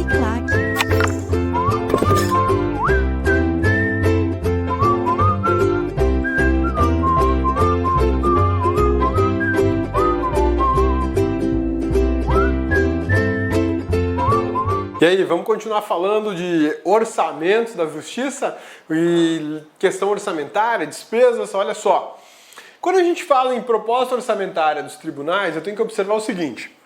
Uniclac. E aí, vamos continuar falando de orçamentos da Justiça e questão orçamentária, despesas. Olha só, quando a gente fala em proposta orçamentária dos tribunais, eu tenho que observar o seguinte,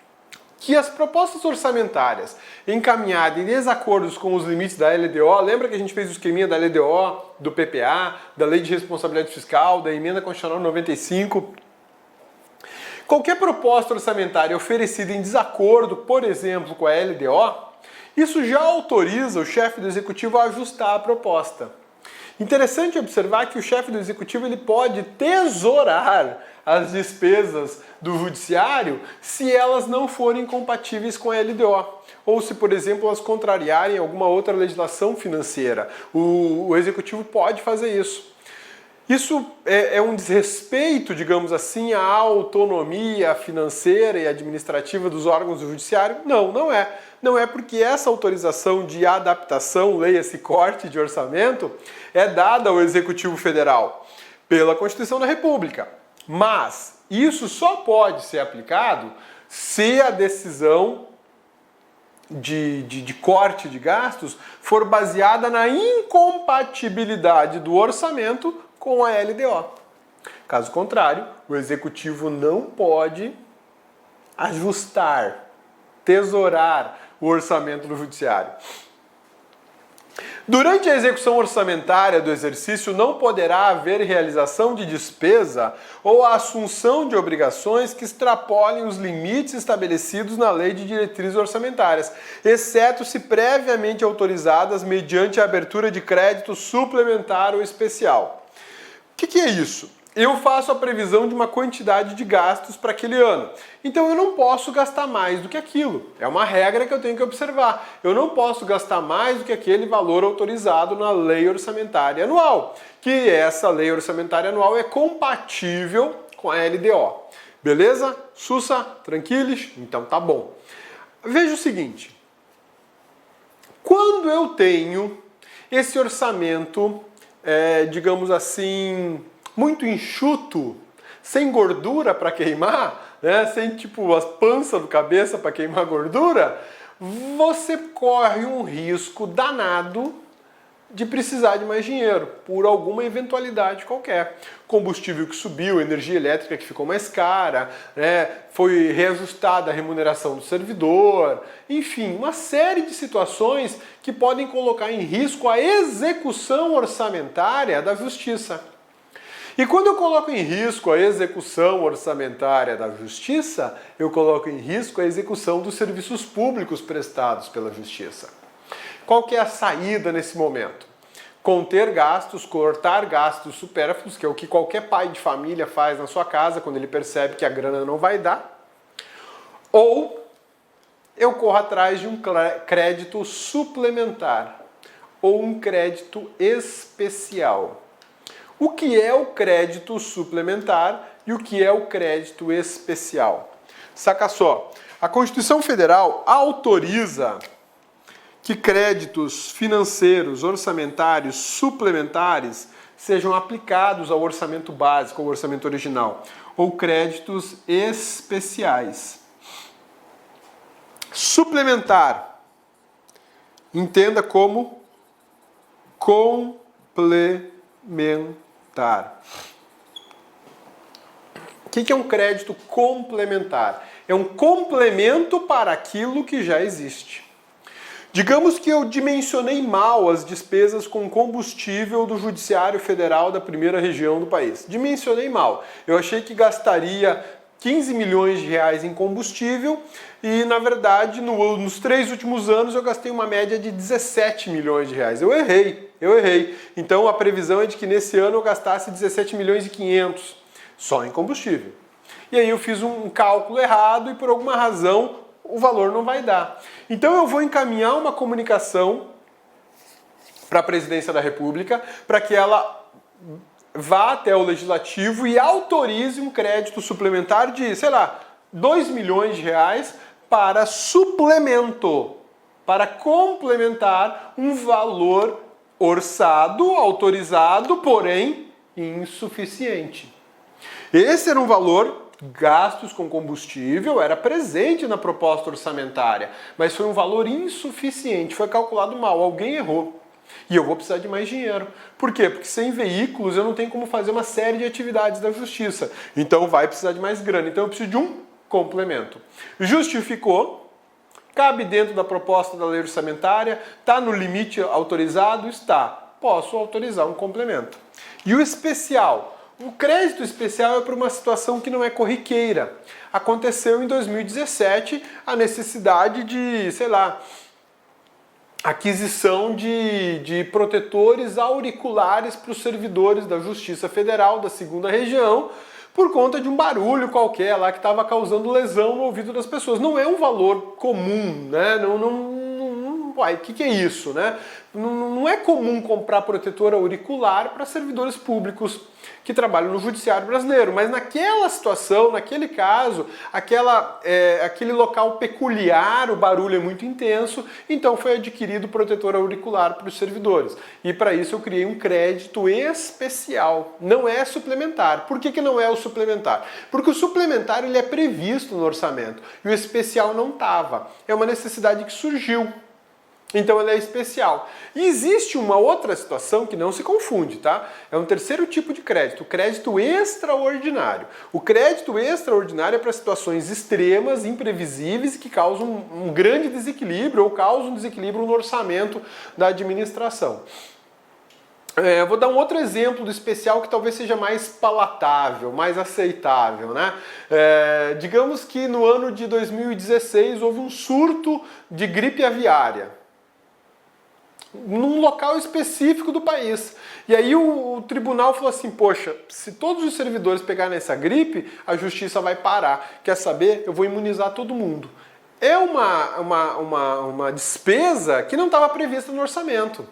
que as propostas orçamentárias encaminhadas em desacordos com os limites da LDO, lembra que a gente fez o esqueminha da LDO, do PPA, da Lei de Responsabilidade Fiscal, da Emenda Constitucional 95... Qualquer proposta orçamentária oferecida em desacordo, por exemplo, com a LDO, isso já autoriza o chefe do executivo a ajustar a proposta. Interessante observar que o chefe do executivo ele pode tesourar as despesas do judiciário se elas não forem compatíveis com a LDO. Ou se, por exemplo, elas contrariarem alguma outra legislação financeira. O executivo pode fazer isso. Isso é um desrespeito, digamos assim, à autonomia financeira e administrativa dos órgãos do judiciário? Não, não é. Não é porque essa autorização de adaptação, leia-se corte de orçamento, é dada ao Executivo Federal pela Constituição da República. Mas isso só pode ser aplicado se a decisão de corte de gastos for baseada na incompatibilidade do orçamento com a LDO. Caso contrário, o Executivo não pode ajustar, tesourar o orçamento do Judiciário. Durante a execução orçamentária do exercício, não poderá haver realização de despesa ou a assunção de obrigações que extrapolem os limites estabelecidos na Lei de Diretrizes Orçamentárias, exceto se previamente autorizadas mediante a abertura de crédito suplementar ou especial. O que é isso? Eu faço a previsão de uma quantidade de gastos para aquele ano. Então eu não posso gastar mais do que aquilo. É uma regra que eu tenho que observar. Eu não posso gastar mais do que aquele valor autorizado na Lei Orçamentária Anual, que essa Lei Orçamentária Anual é compatível com a LDO. Beleza? Sussa? Tranquilos? Então tá bom. Veja o seguinte. Quando eu tenho esse orçamento, digamos assim, muito enxuto, sem gordura para queimar, né? Sem tipo as panças do cabeça para queimar gordura, você corre um risco danado de precisar de mais dinheiro, por alguma eventualidade qualquer. Combustível que subiu, energia elétrica que ficou mais cara, né? Foi reajustada a remuneração do servidor, enfim, uma série de situações que podem colocar em risco a execução orçamentária da Justiça. E quando eu coloco em risco a execução orçamentária da Justiça, eu coloco em risco a execução dos serviços públicos prestados pela Justiça. Qual que é a saída nesse momento? Conter gastos, cortar gastos supérfluos, que é o que qualquer pai de família faz na sua casa quando ele percebe que a grana não vai dar. Ou eu corro atrás de um crédito suplementar ou um crédito especial. O que é o crédito suplementar e o que é o crédito especial? Saca só, a Constituição Federal autoriza que créditos financeiros, orçamentários, suplementares sejam aplicados ao orçamento básico, ao orçamento original, ou créditos especiais. Suplementar, entenda como complementar. O que é um crédito complementar? É um complemento para aquilo que já existe. Digamos que eu dimensionei mal as despesas com combustível do Judiciário Federal da primeira região do país. Dimensionei mal. Eu achei que gastaria 15 milhões de reais em combustível e, na verdade, nos 3 últimos anos eu gastei uma média de 17 milhões de reais. Eu errei. Então a previsão é de que nesse ano eu gastasse 17 milhões e 500 só em combustível. E aí eu fiz um cálculo errado e por alguma razão o valor não vai dar. Então eu vou encaminhar uma comunicação para a Presidência da República para que ela vá até o Legislativo e autorize um crédito suplementar de, sei lá, 2 milhões de reais para suplemento para complementar um valor orçado, autorizado, porém insuficiente. Esse era um valor gastos com combustível, era presente na proposta orçamentária, mas foi um valor insuficiente, foi calculado mal, alguém errou. E eu vou precisar de mais dinheiro. Por quê? Porque sem veículos eu não tenho como fazer uma série de atividades da justiça. Então vai precisar de mais grana. Então eu preciso de um complemento. Justificou, cabe dentro da proposta da lei orçamentária, está no limite autorizado? Está. Posso autorizar um complemento. E o especial? O crédito especial é para uma situação que não é corriqueira. Aconteceu em 2017 a necessidade de, sei lá, aquisição de protetores auriculares para os servidores da Justiça Federal da 2ª Região, por conta de um barulho qualquer lá que estava causando lesão no ouvido das pessoas. Não é um valor comum, né? O que é isso, né? Não é comum comprar protetor auricular para servidores públicos que trabalham no judiciário brasileiro, mas naquela situação, naquele caso, aquele local peculiar, o barulho é muito intenso, então foi adquirido protetor auricular para os servidores. E para isso eu criei um crédito especial, não é suplementar. Por que não é o suplementar? Porque o suplementar ele é previsto no orçamento e o especial não estava. É uma necessidade que surgiu. Então ele é especial. E existe uma outra situação que não se confunde, tá? É um terceiro tipo de crédito, o crédito extraordinário. O crédito extraordinário é para situações extremas, imprevisíveis, que causam um grande desequilíbrio ou causam um desequilíbrio no orçamento da administração. Eu vou dar um outro exemplo do especial que talvez seja mais palatável, mais aceitável, né? Digamos que no ano de 2016 houve um surto de gripe aviária num local específico do país. E aí o tribunal falou assim, poxa, se todos os servidores pegarem essa gripe, a justiça vai parar. Quer saber? Eu vou imunizar todo mundo. É uma despesa que não estava prevista no orçamento.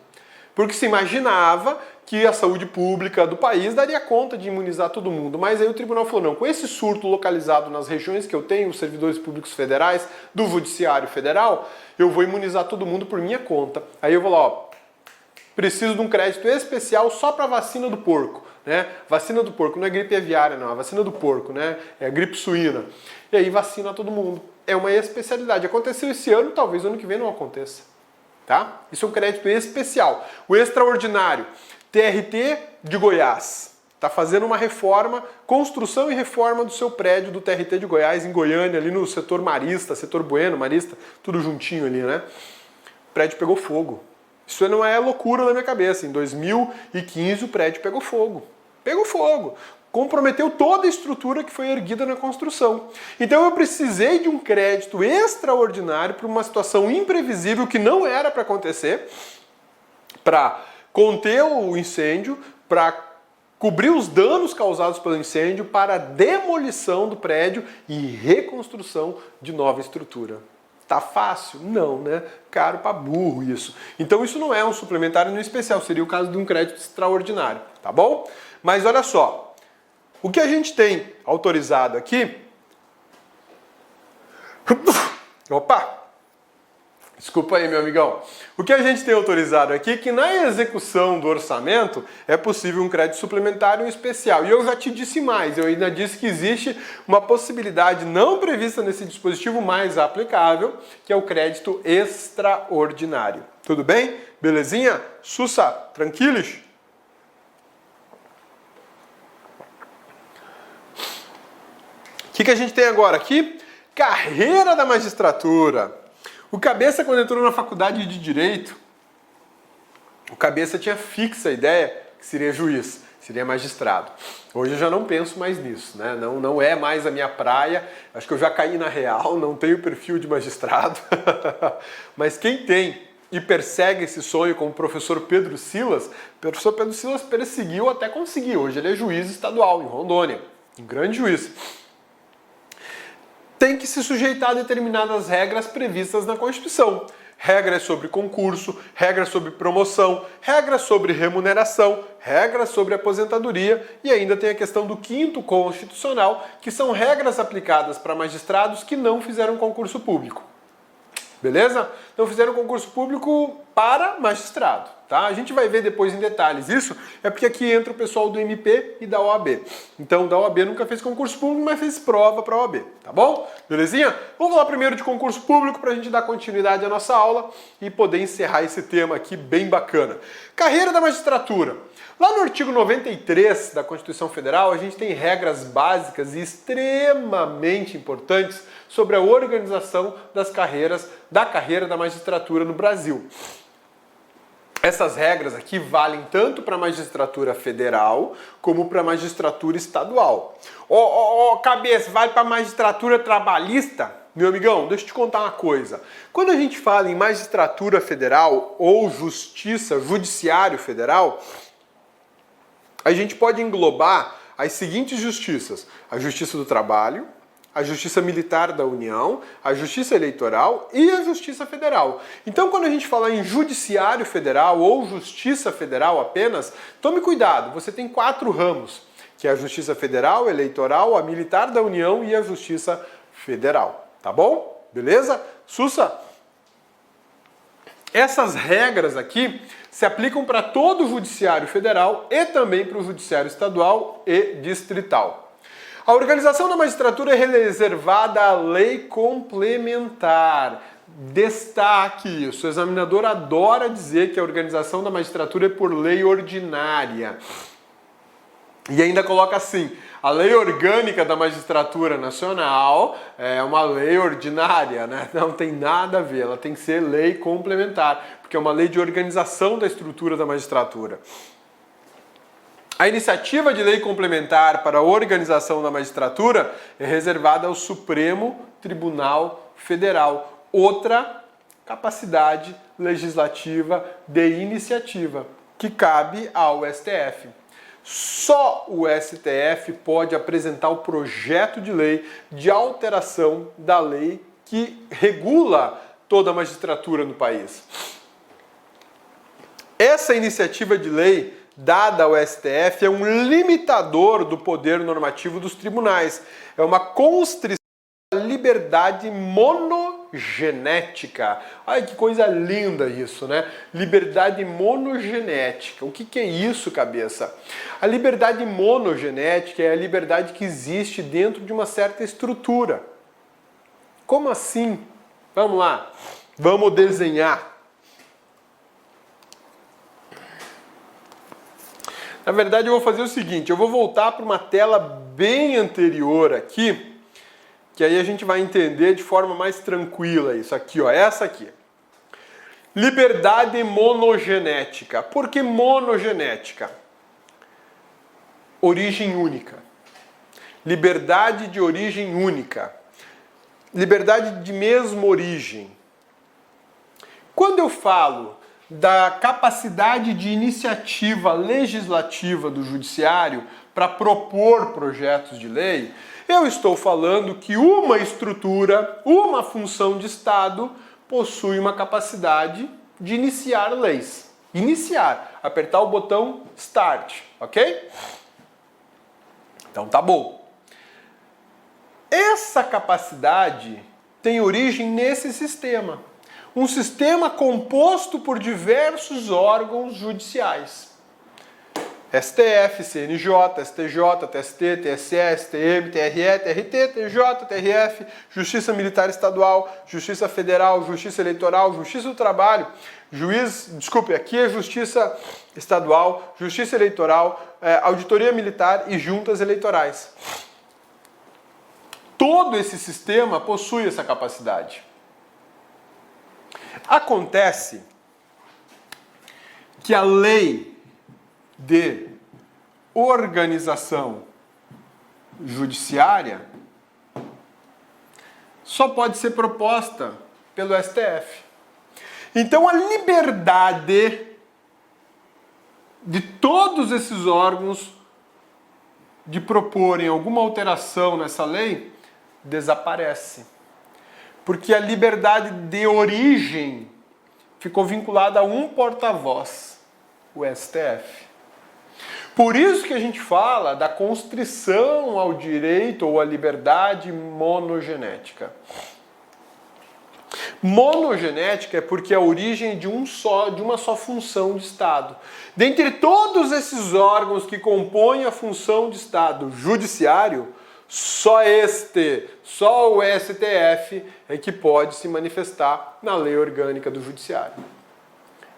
Porque se imaginava que a saúde pública do país daria conta de imunizar todo mundo. Mas aí o tribunal falou, não, com esse surto localizado nas regiões que eu tenho, os servidores públicos federais, do Judiciário Federal, eu vou imunizar todo mundo por minha conta. Aí eu vou lá, ó, preciso de um crédito especial só para vacina do porco, né? Vacina do porco, não é gripe aviária não, é vacina do porco, né? É gripe suína. E aí vacina todo mundo. É uma especialidade. Aconteceu esse ano, talvez ano que vem não aconteça. Tá? Isso é um crédito especial. O extraordinário, TRT de Goiás. Está fazendo uma reforma, construção e reforma do seu prédio do TRT de Goiás, em Goiânia, ali no setor Marista, setor Bueno, Marista, tudo juntinho ali, né? O prédio pegou fogo. Isso não é loucura na minha cabeça. Em 2015 o prédio pegou fogo. Pegou fogo. Comprometeu toda a estrutura que foi erguida na construção. Então eu precisei de um crédito extraordinário para uma situação imprevisível que não era para acontecer, para conter o incêndio, para cobrir os danos causados pelo incêndio, para demolição do prédio e reconstrução de nova estrutura. Tá fácil? Não, né? Caro para burro isso. Então isso não é um suplementar no especial, seria o caso de um crédito extraordinário, tá bom? Mas olha só, o que a gente tem autorizado aqui... Opa! Desculpa aí, meu amigão. O que a gente tem autorizado aqui é que na execução do orçamento é possível um crédito suplementar e um especial. E eu já te disse mais, eu ainda disse que existe uma possibilidade não prevista nesse dispositivo mais aplicável, que é o crédito extraordinário. Tudo bem? Belezinha? Sussa? Tranquilos? O que a gente tem agora aqui? Carreira da magistratura. O Cabeça, quando entrou na faculdade de Direito, o Cabeça tinha fixa a ideia que seria juiz, seria magistrado. Hoje eu já não penso mais nisso, né? Não é mais a minha praia, acho que eu já caí na real, não tenho perfil de magistrado. Mas quem tem e persegue esse sonho, como o professor Pedro Silas, o professor Pedro Silas perseguiu até conseguir. Hoje ele é juiz estadual em Rondônia, um grande juiz. Tem que se sujeitar a determinadas regras previstas na Constituição. Regras sobre concurso, regras sobre promoção, regras sobre remuneração, regras sobre aposentadoria e ainda tem a questão do 5º constitucional, que são regras aplicadas para magistrados que não fizeram concurso público. Beleza? não fizeram concurso público para magistrado, tá? A gente vai ver depois em detalhes isso, é porque aqui entra o pessoal do MP e da OAB. Então, da OAB nunca fez concurso público, mas fez prova para a OAB, tá bom? Belezinha? Vamos falar primeiro de concurso público para a gente dar continuidade à nossa aula e poder encerrar esse tema aqui bem bacana. Carreira da magistratura. Lá no artigo 93 da Constituição Federal, a gente tem regras básicas e extremamente importantes sobre a organização da carreira da magistratura no Brasil. Essas regras aqui valem tanto para a magistratura federal como para a magistratura estadual. Cabeça, vale para a magistratura trabalhista? Meu amigão, deixa eu te contar uma coisa. Quando a gente fala em magistratura federal ou judiciário federal, a gente pode englobar as seguintes justiças: a Justiça do Trabalho, a Justiça Militar da União, a Justiça Eleitoral e a Justiça Federal. Então, quando a gente fala em Judiciário Federal ou Justiça Federal apenas, tome cuidado, você tem 4 ramos, que é a Justiça Federal, Eleitoral, a Militar da União e a Justiça Federal. Tá bom? Beleza? Sussa? Essas regras aqui se aplicam para todo o Judiciário Federal e também para o Judiciário Estadual e Distrital. A organização da magistratura é reservada à lei complementar. Destaque isso. O examinador adora dizer que a organização da magistratura é por lei ordinária. E ainda coloca assim: a lei orgânica da magistratura nacional é uma lei ordinária, né? Não tem nada a ver, ela tem que ser lei complementar, porque é uma lei de organização da estrutura da magistratura. A iniciativa de lei complementar para a organização da magistratura é reservada ao Supremo Tribunal Federal, outra capacidade legislativa de iniciativa, que cabe ao STF. Só o STF pode apresentar o projeto de lei de alteração da lei que regula toda a magistratura no país. Essa iniciativa de lei dada ao STF é um limitador do poder normativo dos tribunais. É uma constrição da liberdade monogenética. Olha que coisa linda isso, né? Liberdade monogenética. O que é isso, cabeça? A liberdade monogenética é a liberdade que existe dentro de uma certa estrutura. Como assim? Vamos lá. Vamos desenhar. Na verdade, eu vou fazer o seguinte, eu vou voltar para uma tela bem anterior aqui, que aí a gente vai entender de forma mais tranquila isso aqui, ó, essa aqui. Liberdade monogenética. Por que monogenética? Origem única. Liberdade de origem única. Liberdade de mesma origem. Quando eu falo da capacidade de iniciativa legislativa do judiciário para propor projetos de lei, eu estou falando que uma estrutura, uma função de Estado possui uma capacidade de iniciar leis. Iniciar, apertar o botão Start, ok? Então tá bom. Essa capacidade tem origem nesse sistema. Um sistema composto por diversos órgãos judiciais. STF, CNJ, STJ, TST, TSE, STM, TRE, TRT, TJ, TRF, Justiça Militar Estadual, Justiça Federal, Justiça Eleitoral, Justiça do Trabalho, aqui é Justiça Estadual, Justiça Eleitoral, Auditoria Militar e Juntas Eleitorais. Todo esse sistema possui essa capacidade. Acontece que a lei de organização judiciária só pode ser proposta pelo STF. Então a liberdade de todos esses órgãos de proporem alguma alteração nessa lei desaparece. Porque a liberdade de origem ficou vinculada a um porta-voz, o STF. Por isso que a gente fala da constrição ao direito ou à liberdade monogenética. Monogenética é porque a origem é de uma só função de Estado. Dentre todos esses órgãos que compõem a função de Estado judiciário, só o STF é que pode se manifestar na lei orgânica do judiciário.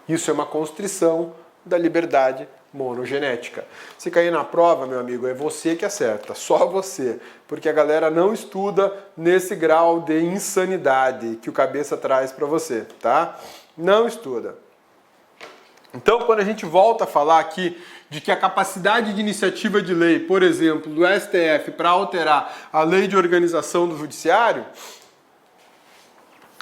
Isso é uma constrição da liberdade monogenética. Se cair na prova, meu amigo, é você que acerta, só você, porque a galera não estuda nesse grau de insanidade que o cabeça traz para você, tá? Não estuda. Então, quando a gente volta a falar aqui de que a capacidade de iniciativa de lei, por exemplo, do STF para alterar a lei de organização do judiciário,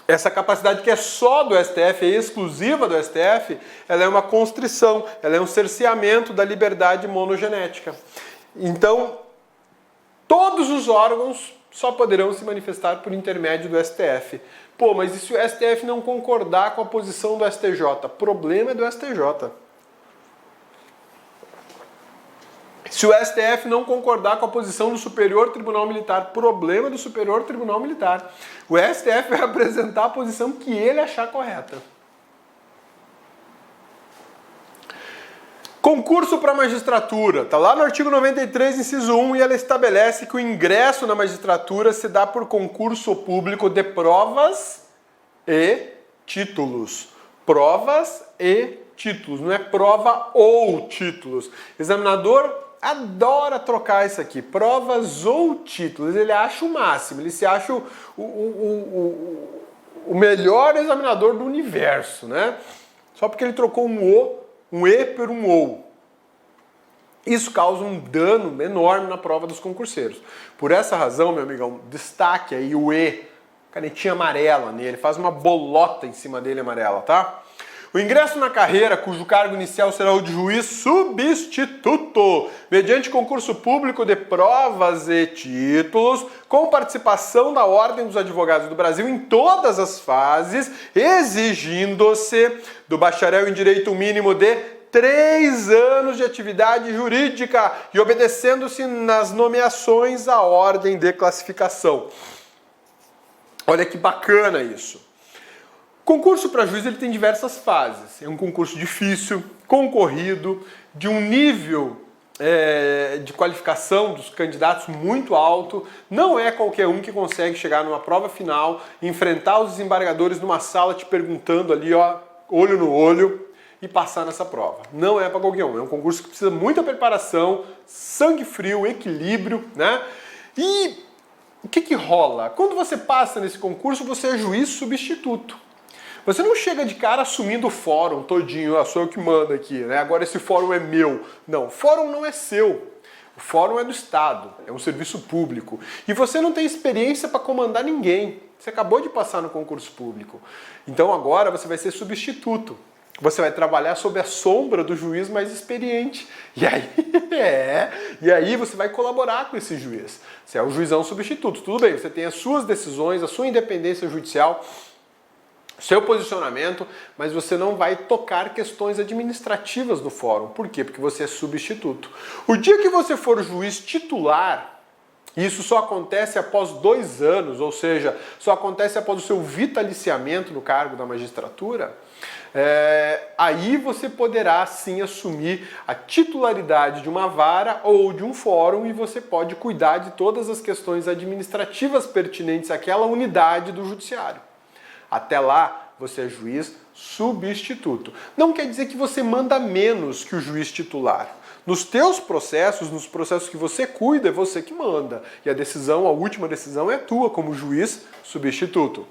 essa capacidade que é só do STF, é exclusiva do STF, ela é uma constrição, ela é um cerceamento da liberdade monogenética. Então, todos os órgãos só poderão se manifestar por intermédio do STF. Pô, mas e se o STF não concordar com a posição do STJ? O problema é do STJ. Se o STF não concordar com a posição do Superior Tribunal Militar, problema do Superior Tribunal Militar. O STF vai apresentar a posição que ele achar correta. Concurso para magistratura. Está lá no artigo 93, inciso 1, e ela estabelece que o ingresso na magistratura se dá por concurso público de provas e títulos. Provas e títulos, não é prova ou títulos. Examinador adora trocar isso aqui, provas ou títulos, ele acha o máximo, ele se acha o melhor examinador do universo, né? Só porque ele trocou um E por um OU. Isso causa um dano enorme na prova dos concurseiros. Por essa razão, meu amigão, destaque aí o E, canetinha amarela nele, faz uma bolota em cima dele amarela, tá? O ingresso na carreira, cujo cargo inicial será o de juiz substituto, mediante concurso público de provas e títulos, com participação da Ordem dos Advogados do Brasil em todas as fases, exigindo-se do bacharel em direito mínimo de 3 anos de atividade jurídica e obedecendo-se nas nomeações à ordem de classificação. Olha que bacana isso. Concurso para juiz ele tem diversas fases. É um concurso difícil, concorrido, de um nível de qualificação dos candidatos muito alto. Não é qualquer um que consegue chegar numa prova final, enfrentar os desembargadores numa sala te perguntando ali, ó, olho no olho, e passar nessa prova. Não é para qualquer um. É um concurso que precisa de muita preparação, sangue frio, equilíbrio, né? E o que rola? Quando você passa nesse concurso, você é juiz substituto. Você não chega de cara assumindo o fórum todinho, sou eu que mando aqui, né? Agora esse fórum é meu. Não, o fórum não é seu. O fórum é do Estado, é um serviço público. E você não tem experiência para comandar ninguém. Você acabou de passar no concurso público. Então agora você vai ser substituto. Você vai trabalhar sob a sombra do juiz mais experiente. E aí você vai colaborar com esse juiz. Você é o juizão substituto. Tudo bem, você tem as suas decisões, a sua independência judicial, seu posicionamento, mas você não vai tocar questões administrativas no fórum. Por quê? Porque você é substituto. O dia que você for juiz titular, e isso só acontece após 2 anos, ou seja, só acontece após o seu vitaliciamento no cargo da magistratura, aí você poderá sim assumir a titularidade de uma vara ou de um fórum e você pode cuidar de todas as questões administrativas pertinentes àquela unidade do judiciário. Até lá, você é juiz substituto. Não quer dizer que você manda menos que o juiz titular. Nos teus processos, nos processos que você cuida, é você que manda. E a decisão, a última decisão é tua como juiz substituto.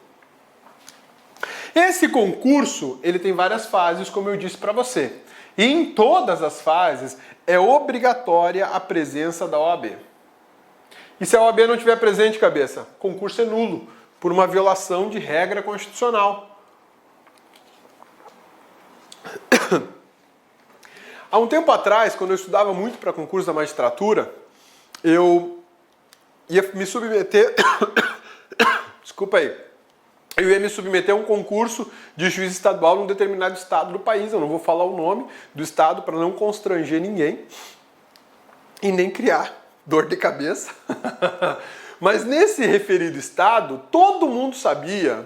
Esse concurso, ele tem várias fases, como eu disse para você. E em todas as fases, é obrigatória a presença da OAB. E se a OAB não estiver presente, cabeça, concurso é nulo, por uma violação de regra constitucional. Há um tempo atrás, quando eu estudava muito para concurso da magistratura, eu ia me submeter... Desculpa aí. Eu ia me submeter a um concurso de juiz estadual num determinado estado do país. Eu não vou falar o nome do estado para não constranger ninguém e nem criar dor de cabeça. Mas nesse referido estado, todo mundo sabia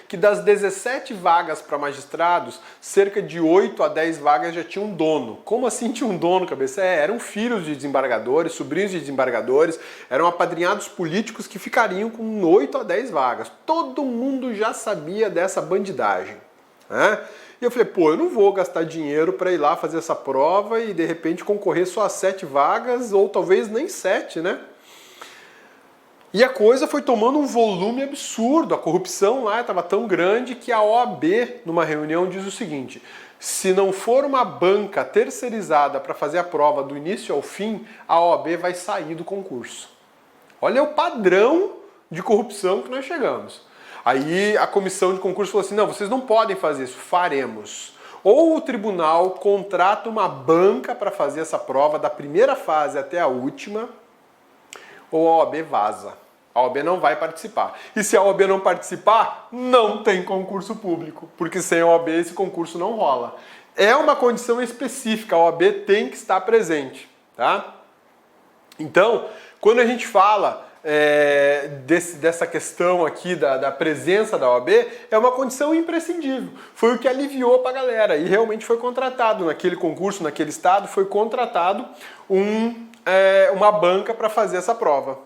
que das 17 vagas para magistrados, cerca de 8 a 10 vagas já tinham dono. Como assim tinha um dono, cabeça? Eram filhos de desembargadores, sobrinhos de desembargadores, eram apadrinhados políticos que ficariam com 8 a 10 vagas. Todo mundo já sabia dessa bandidagem, né? E eu falei, pô, eu não vou gastar dinheiro para ir lá fazer essa prova e de repente concorrer só a 7 vagas, ou talvez nem 7, né? E a coisa foi tomando um volume absurdo, a corrupção lá estava tão grande que a OAB, numa reunião, diz o seguinte: se não for uma banca terceirizada para fazer a prova do início ao fim, a OAB vai sair do concurso. Olha o padrão de corrupção que nós chegamos. Aí a comissão de concurso falou assim, não, vocês não podem fazer isso, faremos. Ou o tribunal contrata uma banca para fazer essa prova da primeira fase até a última, ou a OAB vaza. A OAB não vai participar. E se a OAB não participar, não tem concurso público, porque sem a OAB esse concurso não rola. É uma condição específica, a OAB tem que estar presente, tá? Então, quando a gente fala dessa questão aqui da presença da OAB, é uma condição imprescindível. Foi o que aliviou para a galera e realmente foi contratado naquele concurso, naquele estado, foi contratado uma banca para fazer essa prova.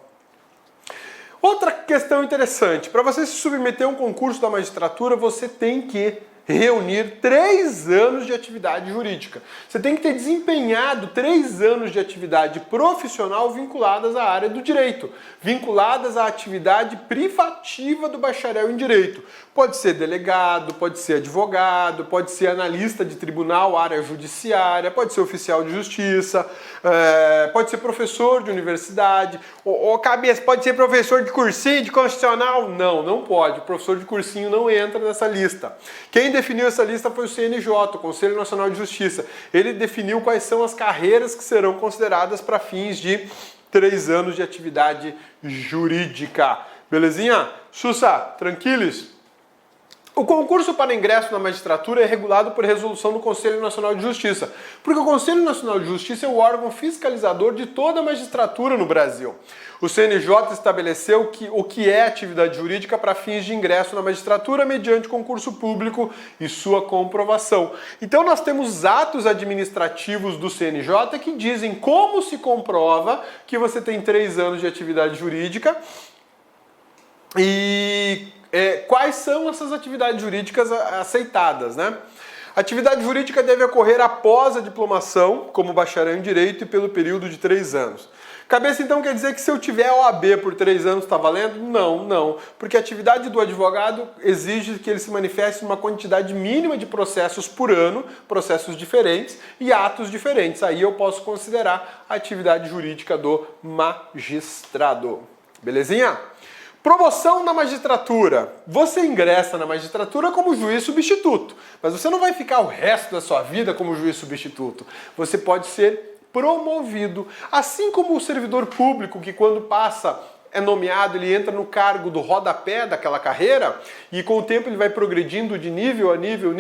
Outra questão interessante, para você se submeter a um concurso da magistratura, você tem que reunir 3 anos de atividade jurídica. Você tem que ter desempenhado 3 anos de atividade profissional vinculadas à área do direito, vinculadas à atividade privativa do bacharel em direito. Pode ser delegado, pode ser advogado, pode ser analista de tribunal, área judiciária, pode ser oficial de justiça, pode ser professor de universidade, ou cabeça, pode ser professor de cursinho, de constitucional? Não, não pode. O professor de cursinho não entra nessa lista. Quem definiu essa lista foi o CNJ, o Conselho Nacional de Justiça. Ele definiu quais são as carreiras que serão consideradas para fins de 3 anos de atividade jurídica. Belezinha? Sussa, tranquilos? O concurso para ingresso na magistratura é regulado por resolução do Conselho Nacional de Justiça, porque o Conselho Nacional de Justiça é o órgão fiscalizador de toda a magistratura no Brasil. O CNJ estabeleceu o que é atividade jurídica para fins de ingresso na magistratura mediante concurso público e sua comprovação. Então nós temos atos administrativos do CNJ que dizem como se comprova que você tem 3 anos de atividade jurídica e quais são essas atividades jurídicas aceitadas, né? Atividade jurídica deve ocorrer após a diplomação, como bacharel em direito, e pelo período de 3 anos. Cabeça, então, quer dizer que se eu tiver OAB por 3 anos está valendo? Não, não. Porque a atividade do advogado exige que ele se manifeste uma quantidade mínima de processos por ano, processos diferentes e atos diferentes. Aí eu posso considerar a atividade jurídica do magistrado. Belezinha? Promoção na magistratura. Você ingressa na magistratura como juiz substituto, mas você não vai ficar o resto da sua vida como juiz substituto. Você pode ser promovido. Assim como o servidor público, que quando é nomeado, ele entra no cargo do rodapé daquela carreira e com o tempo ele vai progredindo de nível a nível,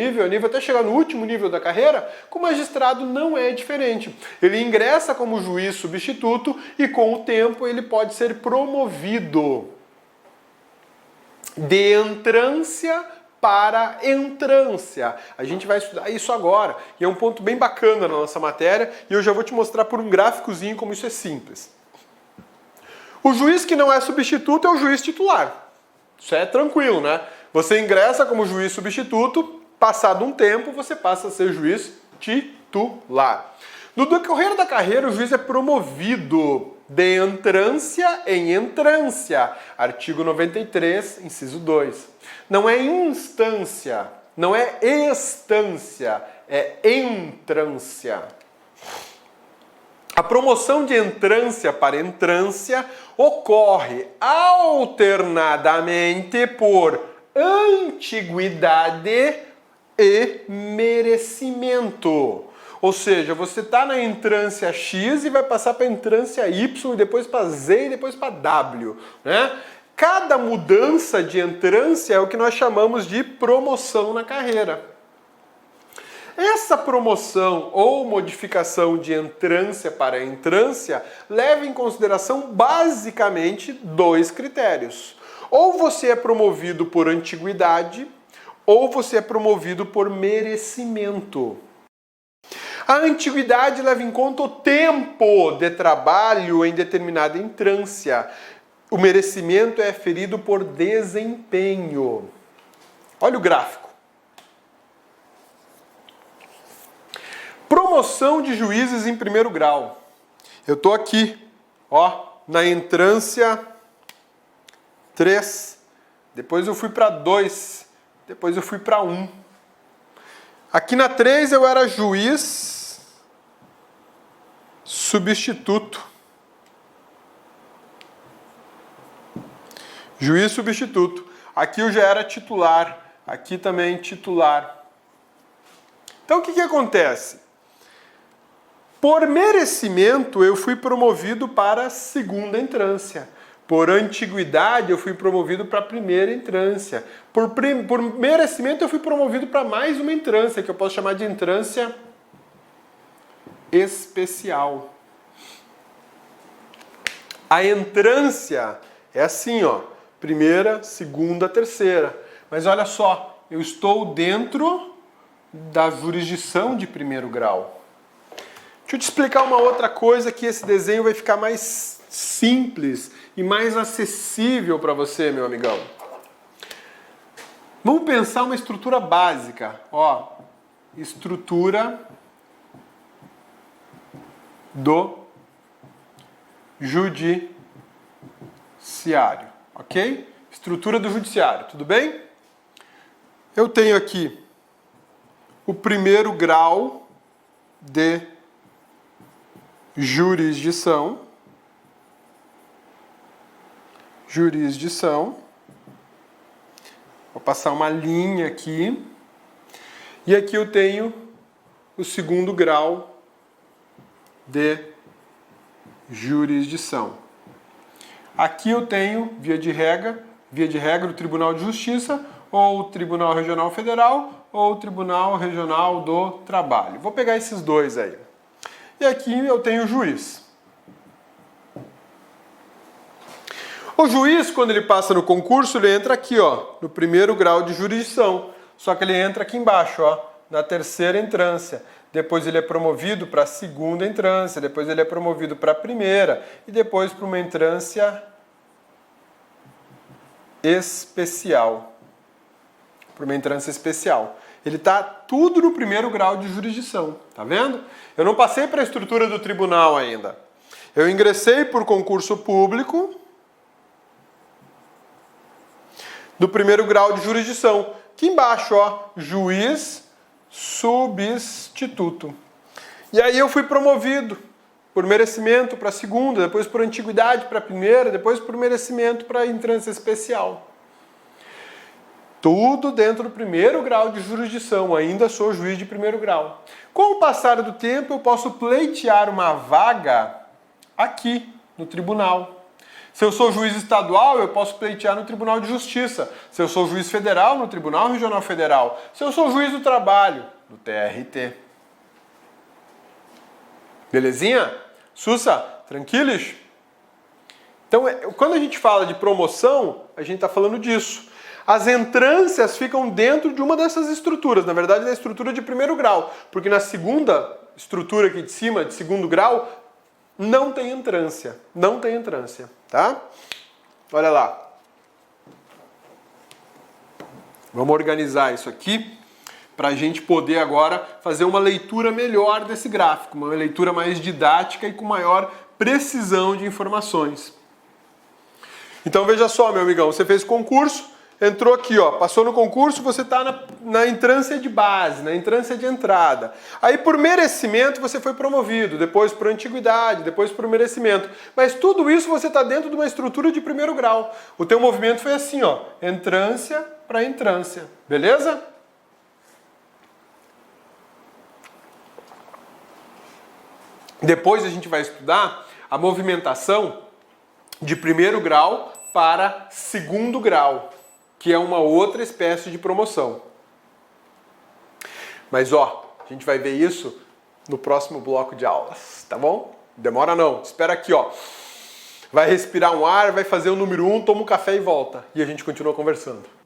até chegar no último nível da carreira, com o magistrado não é diferente. Ele ingressa como juiz substituto e com o tempo ele pode ser promovido de entrância para entrância. A gente vai estudar isso agora e é um ponto bem bacana na nossa matéria e eu já vou te mostrar por um gráficozinho como isso é simples. O juiz que não é substituto é o juiz titular. Isso é tranquilo, né? Você ingressa como juiz substituto, passado um tempo você passa a ser juiz titular. No decorrer da carreira, o juiz é promovido de entrância em entrância. Artigo 93, inciso 2. Não é instância, não é estância, é entrância. A promoção de entrância para entrância ocorre alternadamente por antiguidade e merecimento. Ou seja, você está na entrância X e vai passar para a entrância Y, e depois para Z e depois para W, né? Cada mudança de entrância é o que nós chamamos de promoção na carreira. Essa promoção ou modificação de entrância para entrância leva em consideração basicamente dois critérios. Ou você é promovido por antiguidade, ou você é promovido por merecimento. A antiguidade leva em conta o tempo de trabalho em determinada entrância. O merecimento é aferido por desempenho. Olha o gráfico. Promoção de juízes em primeiro grau. Eu estou aqui, ó, na entrância 3. Depois eu fui para 2. Depois eu fui para 1. Aqui na 3 eu era juiz substituto. Juiz substituto. Aqui eu já era titular. Aqui também titular. Então o que acontece? Por merecimento eu fui promovido para a segunda entrância. Por antiguidade eu fui promovido para a primeira entrância. Por merecimento eu fui promovido para mais uma entrância, que eu posso chamar de entrância especial. A entrância é assim, ó. Primeira, segunda, terceira. Mas olha só, eu estou dentro da jurisdição de primeiro grau. Deixa eu te explicar uma outra coisa que esse desenho vai ficar mais simples e mais acessível para você, meu amigão. Vamos pensar uma estrutura básica. Ó, estrutura do judiciário, ok? Estrutura do judiciário, tudo bem? Eu tenho aqui o primeiro grau de jurisdição. Vou passar uma linha aqui. E aqui eu tenho o segundo grau de jurisdição. Aqui eu tenho, via de regra, o Tribunal de Justiça, ou o Tribunal Regional Federal, ou o Tribunal Regional do Trabalho. Vou pegar esses dois aí. E aqui eu tenho o juiz. O juiz, quando ele passa no concurso, ele entra aqui, ó, no primeiro grau de jurisdição. Só que ele entra aqui embaixo, ó, na terceira entrância. Depois ele é promovido para a segunda entrância, depois ele é promovido para a primeira e depois para uma entrância especial. Para uma entrância especial. Ele está tudo no primeiro grau de jurisdição, tá vendo? Eu não passei para a estrutura do tribunal ainda. Eu ingressei por concurso público do primeiro grau de jurisdição. Aqui embaixo, ó, juiz substituto. E aí eu fui promovido por merecimento para a segunda, depois por antiguidade para a primeira, depois por merecimento para a entrância especial. Tudo dentro do primeiro grau de jurisdição, ainda sou juiz de primeiro grau. Com o passar do tempo, eu posso pleitear uma vaga aqui no tribunal. Se eu sou juiz estadual, eu posso pleitear no Tribunal de Justiça. Se eu sou juiz federal, no Tribunal Regional Federal. Se eu sou juiz do trabalho, no TRT. Belezinha? Sussa, tranquilos? Então, quando a gente fala de promoção, a gente está falando disso. As entrâncias ficam dentro de uma dessas estruturas, na verdade, da estrutura de primeiro grau, porque na segunda estrutura aqui de cima, de segundo grau, não tem entrância. Não tem entrância, tá? Olha lá. Vamos organizar isso aqui para a gente poder agora fazer uma leitura melhor desse gráfico, uma leitura mais didática e com maior precisão de informações. Então veja só, meu amigão, você fez concurso, entrou aqui, ó, passou no concurso, você está na entrância de base, na entrância de entrada. Aí por merecimento você foi promovido, depois por antiguidade, depois por merecimento. Mas tudo isso você está dentro de uma estrutura de primeiro grau. O teu movimento foi assim, ó, entrância para entrância, beleza? Depois a gente vai estudar a movimentação de primeiro grau para segundo grau, que é uma outra espécie de promoção. Mas ó, a A gente vai ver isso no próximo bloco de aulas, tá bom? Demora não, espera aqui, ó. Vai respirar um ar, vai fazer o número 1, toma um café e volta. E a gente continua conversando.